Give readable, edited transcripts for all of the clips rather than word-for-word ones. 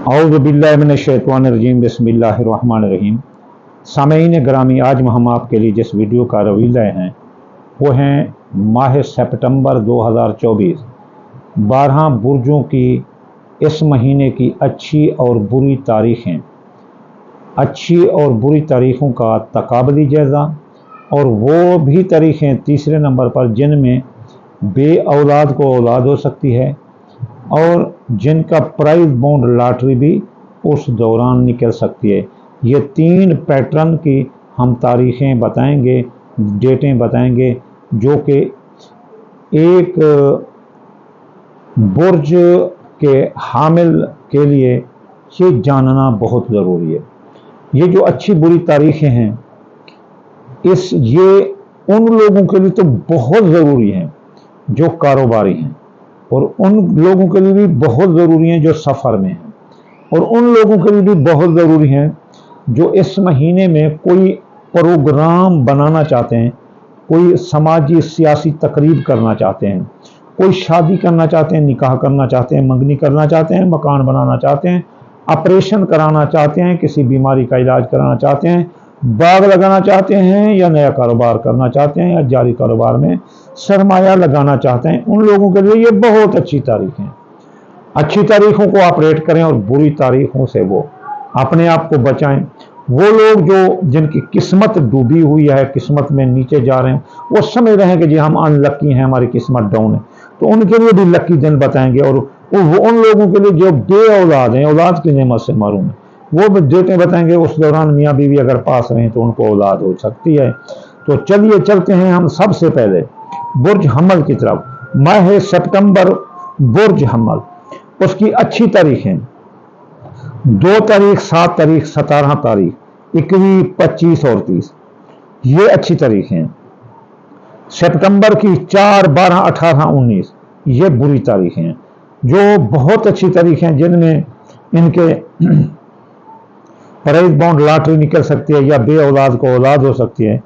औज़ु बिल्लाहि मिनश्शैतानिर्रजीम बिस्मिल्लाहिर्रहमानिर्रहीम। सामईन ग्रामी, आज हम आपके लिए जिस वीडियो का रिव्यू लाए हैं वो हैं माह सितंबर 2024 12 बुर्जों की इस महीने की अच्छी और बुरी तारीखें, अच्छी और बुरी तारीखों का तकाबली जायज़ा, और वो भी तारीखें तीसरे नंबर पर जिनमें बे औलाद को औलाद हो सकती है और जिनका प्राइज बॉन्ड लॉटरी भी उस दौरान निकल सकती है। ये 3 पैटर्न की हम तारीखें बताएंगे, डेटें बताएंगे, जो कि एक बुर्ज के हामिल के लिए ये जानना बहुत ज़रूरी है। ये जो अच्छी बुरी तारीखें हैं ये उन लोगों के लिए तो बहुत ज़रूरी हैं जो कारोबारी हैं, और उन लोगों के लिए भी बहुत ज़रूरी हैं जो सफ़र में हैं, और उन लोगों के लिए भी बहुत ज़रूरी हैं जो इस महीने में कोई प्रोग्राम बनाना चाहते हैं, कोई समाजी सियासी तकरीब करना चाहते हैं, कोई शादी करना चाहते हैं, निकाह करना चाहते हैं, मंगनी करना चाहते हैं, मकान बनाना चाहते हैं, ऑपरेशन कराना चाहते हैं, किसी बीमारी का इलाज कराना चाहते हैं, बाग लगाना चाहते हैं, या नया कारोबार करना चाहते हैं, या जारी कारोबार में सरमाया लगाना चाहते हैं। उन लोगों के लिए ये बहुत अच्छी तारीख है। अच्छी तारीखों को ऑपरेट करें और बुरी तारीखों से वो अपने आप को बचाएं। वो लोग जो जिनकी किस्मत डूबी हुई है, किस्मत में नीचे जा रहे हैं, वो समझ रहे हैं कि जी हम अनलक्की हैं, हमारी किस्मत डाउन है, तो उनके लिए भी लक्की दिन बताएंगे। और वो उन लोगों के लिए जो बे औलाद हैं, औलाद की नेमत से महरूम है, वो भी डेटें बताएंगे। उस दौरान मियाँ बीवी अगर पास रहें तो उनको औलाद हो सकती है। तो चलिए चलते हैं हम सबसे पहले बुर्ज हमल की तरफ। माह सितंबर बुर्ज हमल, उसकी अच्छी तारीखें 2 तारीख, 7 तारीख, 17 तारीख, 21, 25 और 30, ये अच्छी तारीखें हैं। सितंबर की 4, 12, 18, 19 ये बुरी तारीखें हैं। जो बहुत अच्छी तारीखें हैं जिनमें इनके प्राइज बॉन्ड लॉटरी निकल सकती है, या बे औलाद को औलाद हो सकती है।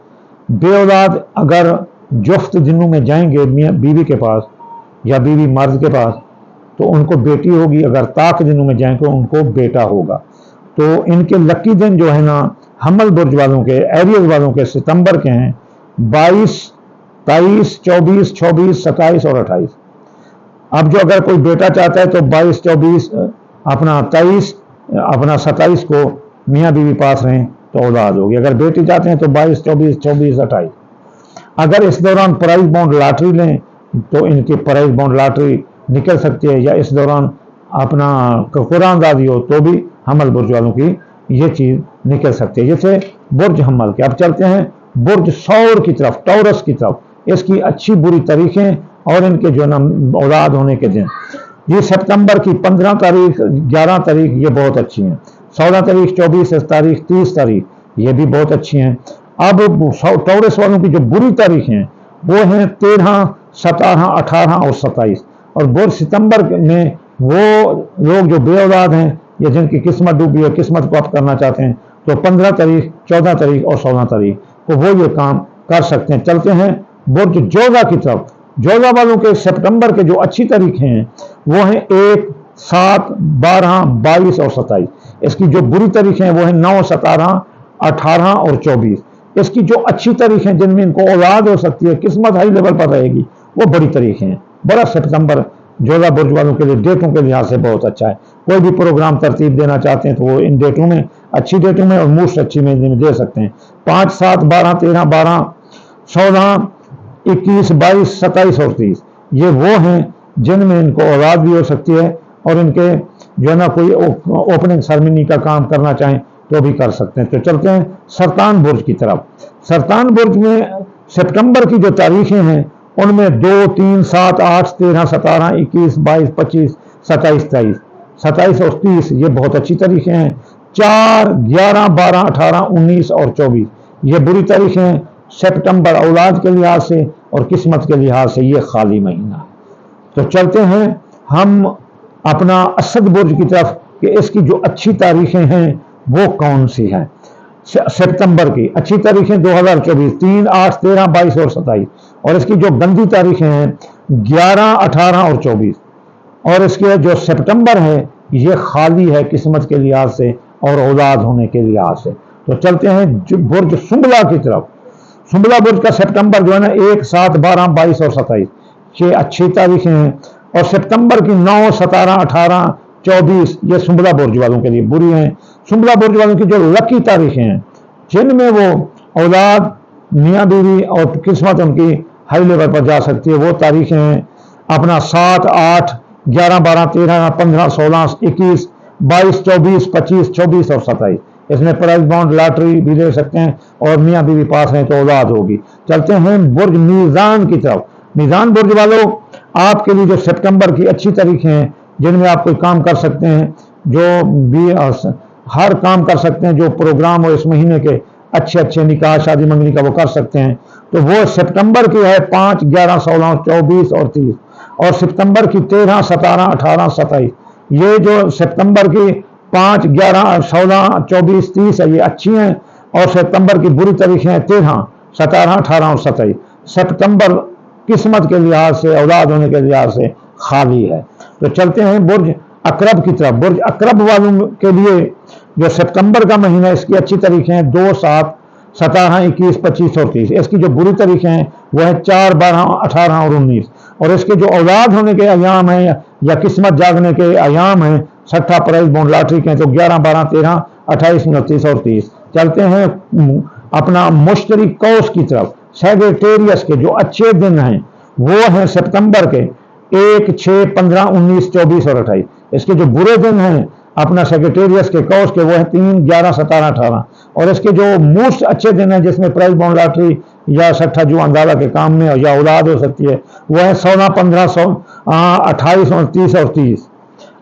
बे औलाद अगर जुफ्त दिनों में जाएंगे मियाँ बीवी के पास या बीवी मर्द के पास तो उनको बेटी होगी, अगर ताक दिनों में जाएंगे तो उनको बेटा होगा। तो इनके लकी दिन जो है ना, हमल बुर्ज वालों के, एरियस वालों के सितंबर के हैं 22, 23, 24, 26, 27 और 28। अब जो अगर कोई बेटा चाहता है तो 22, 24, अपना 23, अपना 27 को मियाँ बीवी पास रहें तो औलाद होगी। अगर बेटी चाहते हैं तो 22, 24, 26, 28। अगर इस दौरान प्राइज बॉन्ड लॉटरी लें तो इनकी प्राइज बॉन्ड लॉटरी निकल सकती है, या इस दौरान अपना कुरानदाजी हो तो भी हमल बुर्ज वालों की ये चीज़ निकल सकती है। जैसे बुर्ज हमल के। अब चलते हैं बुर्ज सौर की तरफ, टॉरस की तरफ। इसकी अच्छी बुरी तारीखें और इनके जो ना औलाद होने के दिन। ये सितंबर की 15 तारीख, 11 तारीख ये बहुत अच्छी हैं। 14 तारीख, 24 तारीख, 30 तारीख ये भी बहुत अच्छी हैं। अब टॉरस वालों की जो बुरी तारीखें हैं वो हैं 13, 17, 18 और 27। और बुर्ज सितंबर में वो लोग जो बे औलाद हैं या जिनकी किस्मत डूबी है, किस्मत को अप करना चाहते हैं, तो 15 तारीख, 14 तारीख और 16 तारीख को वो ये काम कर सकते हैं। चलते हैं बुर्ज जोधा की तरफ। जोधा वालों के सितंबर के जो अच्छी तारीखें हैं वो हैं 1, 7, 12, 22 और 27। इसकी जो बुरी तारीखें हैं वो है 9, 17, 18 और 24। इसकी जो अच्छी तारीखें जिनमें इनको औलाद हो सकती है, किस्मत हाई लेवल पर रहेगी, वो बड़ी तारीखें हैं। बड़ा सितंबर जोधा बुर्ज वालों के लिए डेटों के लिहाज से बहुत अच्छा है। कोई भी प्रोग्राम तरतीब देना चाहते हैं तो वो इन डेटों में, अच्छी डेटों में और मोस्ट अच्छी में दे सकते हैं। 5, 7, 12, 13, 12, 14, 21, 22, 27 और 30 ये वो हैं जिनमें इनको औलाद भी हो सकती है, और इनके जो ना कोई ओपनिंग सेरेमनी का काम करना चाहें तो भी कर सकते हैं। तो चलते हैं सरतान बुर्ज की तरफ। सरतान बुर्ज में सितंबर की जो तारीखें हैं उनमें 2, 3, 7, 8, 13, 17, 21, 22, 25, 27, 23, 27 और 30 ये बहुत अच्छी तारीखें हैं। 4, 11, 12, 18, 19 और 24 ये बुरी तारीखें हैं। सितंबर औलाद के लिहाज से और किस्मत के लिहाज से ये खाली महीना है। तो चलते हैं हम अपना असद बुर्ज की तरफ कि इसकी जो अच्छी तारीखें हैं वो कौन सी हैं। सितंबर की अच्छी तारीखें 2024, 3, 8, 13, 22 और 27। और इसकी जो गंदी तारीखें हैं 11, 18 और 24। और इसके जो सितंबर है یہ خالی ہے قسمت کے لحاظ سے اور اولاد ہونے کے لحاظ سے۔ تو چلتے ہیں برج سنبلہ کی طرف۔ سنبلہ برج کا سپتمبر جو ہے نا 1، 7، 12، 22 اور 27 یہ اچھی تاریخیں ہیں، اور سپتمبر کی 9، 17، 18، 24 یہ سنبلہ برج والوں کے لیے بری ہیں۔ سنبلہ برج والوں کی جو لکی تاریخیں ہیں جن میں وہ اولاد، میاں بیوی اور قسمت ان کی ہائی لیول پر جا سکتی ہے، وہ تاریخیں ہیں اپنا 7، 8، 11، 12، 13، 15، 16، 21، 22، 24، 25، 24 اور 27۔ اس میں پرائز بانڈ لاٹری بھی لے سکتے ہیں، اور میاں بیوی پاس ہیں تو اولاد ہوگی۔ چلتے ہیں برج میزان کی طرف۔ میزان برج والوں، آپ کے لیے جو سپتمبر کی اچھی تاریخیں ہیں جن میں آپ کوئی کام کر سکتے ہیں، جو بھی ہر کام کر سکتے ہیں، جو پروگرام ہو اس مہینے کے اچھے نکاح شادی منگنی کا وہ کر سکتے ہیں، تو وہ سپتمبر کی ہے 5، 11، 16، 24 اور 30، اور سپتمبر کی 13، 17، 18، 27۔ یہ جو سپتمبر کی 5، 11، 16، 24، 30 ہے یہ اچھی ہیں، اور سپتمبر کی بری تاریخیں 13، 17، 18 اور 27۔ سپتمبر قسمت کے لحاظ سے، اولاد ہونے کے لحاظ سے خالی ہے۔ تو چلتے ہیں برج اقرب کی طرف۔ برج اقرب والوں کے لیے جو سپتمبر کا مہینہ اس کی اچھی تاریخیں ہیں 2، 7، 17، 21، 25 اور 30۔ اس کی جو بری تاریخیں ہیں وہ ہیں 4، 12، 18 اور 19۔ اور اس کے جو اولاد ہونے کے ایام ہیں یا قسمت جاگنے کے ایام ہیں، سٹھا پرائز بونڈ لاٹری کے، تو 11، 12، 13، 28، 29 اور 30۔ چلتے ہیں اپنا مشتری کوس کی طرف۔ سیگیٹیریس کے جو اچھے دن ہیں وہ ہیں سپتمبر کے 1، 6، 15، 19، 24 اور 28۔ اس کے جو برے دن ہیں اپنا سیگیٹیریس کے کوس کے وہ ہیں 3، 11، 17، 18۔ اور اس کے جو موسٹ اچھے دن ہیں جس میں پرائز بونڈ لاٹری یا سٹھا جو اندازہ کے کام میں یا اولاد ہو سکتی ہے، وہ ہے 16، 15، 28، 29 اور 30۔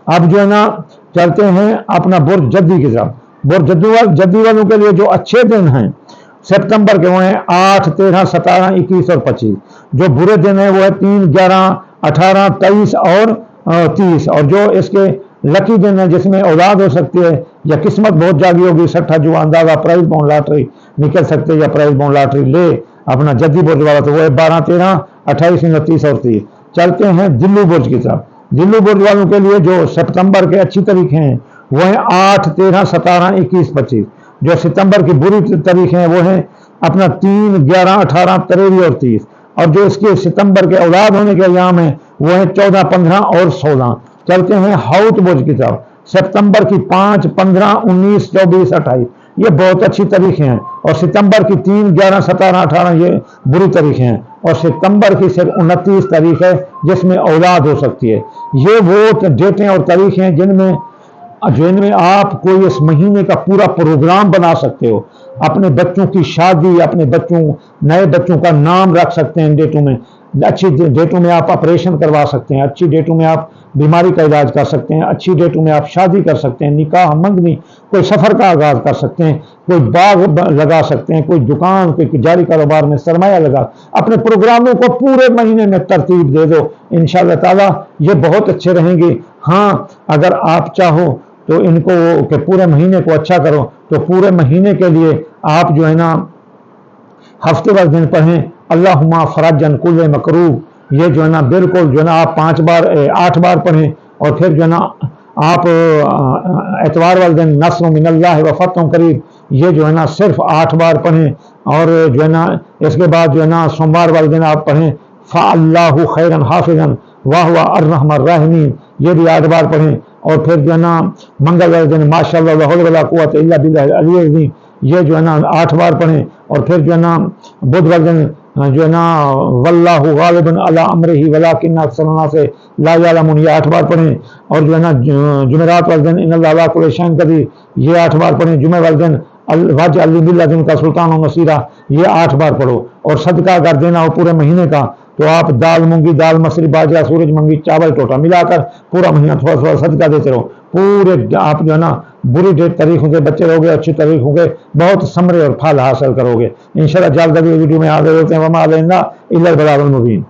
اب جو ہے نا چلتے ہیں اپنا برج جدی کی طرف۔ برج جدی والوں کے لیے جو اچھے دن ہیں سپتمبر کے وہ ہیں 8، 13، 17، 21 اور 25۔ جو برے دن ہیں وہ ہے 3، 11، 18، 23 اور 30۔ اور جو اس کے لکی دن ہے جس میں اولاد ہو سکتی ہے یا قسمت بہت جاگی ہوگی، سٹھا جو اندازہ پرائز بونڈ لاٹری نکل سکتے یا پرائز بونڈ لاٹری لے اپنا جدی برج والا، تو وہ ہے 12، 13، 28، 29 اور 30۔ چلتے ہیں دلو برج کی طرف۔ دلو برج والوں کے لیے جو سپتمبر کے اچھی تاریخیں ہیں وہ ہیں 8، 13، 17، 21، 25۔ جو ستمبر کی بری تاریخیں ہیں وہ ہیں اپنا 3، 11، 18، 23 اور 30۔ اور جو اس کے ستمبر کے اولاد ہونے کے ایام ہیں وہ ہیں 14، 15 اور 16۔ چلتے ہیں حوت برج کی طرف۔ سپتمبر کی 5، 15، 19، 24، 28 یہ بہت اچھی تاریخیں ہیں، اور ستمبر کی 3، 11، 17، 18 یہ بری تاریخیں ہیں، اور ستمبر کی صرف 29 تاریخ ہے جس میں اولاد ہو سکتی ہے۔ یہ وہ ڈیٹیں اور تاریخیں ہیں جن میں آپ کوئی اس مہینے کا پورا پروگرام بنا سکتے ہو، اپنے بچوں کی شادی، اپنے نئے بچوں کا نام رکھ سکتے ہیں ان ڈیٹوں میں، اچھی ڈیٹوں میں آپ آپریشن کروا سکتے ہیں، اچھی ڈیٹوں میں آپ بیماری کا علاج کر سکتے ہیں، اچھی ڈیٹوں میں آپ شادی کر سکتے ہیں، نکاح منگنی، کوئی سفر کا آغاز کر سکتے ہیں، کوئی باغ لگا سکتے ہیں، کوئی دکان، کوئی جاری کاروبار میں سرمایہ لگا، اپنے پروگراموں کو پورے مہینے میں ترتیب دے دو، انشاءاللہ تعالی یہ بہت اچھے رہیں گے۔ ہاں اگر آپ چاہو تو ان کو کہ پورے مہینے کو اچھا کرو، تو پورے مہینے کے لیے آپ جو ہے نا ہفتے وار دن پڑھیں اللہم فرجن کل مکروب، یہ جو ہے نا بالکل جو ہے نا آپ 8 بار پڑھیں، اور پھر جو ہے نا آپ اتوار والے دن نصر من اللہ و فتح قریب یہ جو ہے نا صرف 8 بار پڑھیں، اور جو ہے نا اس کے بعد جو ہے نا سوموار والے دن آپ پڑھیں فَاللَّهُ خَيْرًا حَافِظًا وَهُوَ أَرْحَمُ الرَّاحِمِينَ یہ بھی 8 بار پڑھیں، اور پھر جو ہے نا منگل والے دن ماشاءاللہ لا حول ولا قوۃ الا باللہ العلی العظیم یہ جو ہے نا 8 بار پڑھیں، اور پھر جو ہے نا بدھ والے دن جو ہے نا واللہ غالب علی امرہ ولکن اکثر الناس لا یعلمون یہ 8 بار پڑھیں، اور جو ہے نا جمعرات والے دن ان اللہ علی کل شیء قدیر یہ 8 بار پڑھیں، جمعہ والے دن واجعل لی من لدنک سلطانا نصیرا یہ 8 بار پڑھو۔ اور صدقہ اگر دینا ہو پورے مہینے کا تو آپ دال مونگی، دال مسری، باجرہ، سورج مونگی، چاول ٹوٹا ملا کر پورا مہینہ تھوڑا تھوڑا صدقہ دیتے رہو، پورے آپ جو ہے نا بری طریقوں سے بچے رہو گے، اچھی طریقوں کے بہت ثمرے اور پھل حاصل کرو گے انشاءاللہ۔ جلد اگلی ویڈیو میں حاضر ہوتے ہیں، وما علینا الا البلاغ المبین۔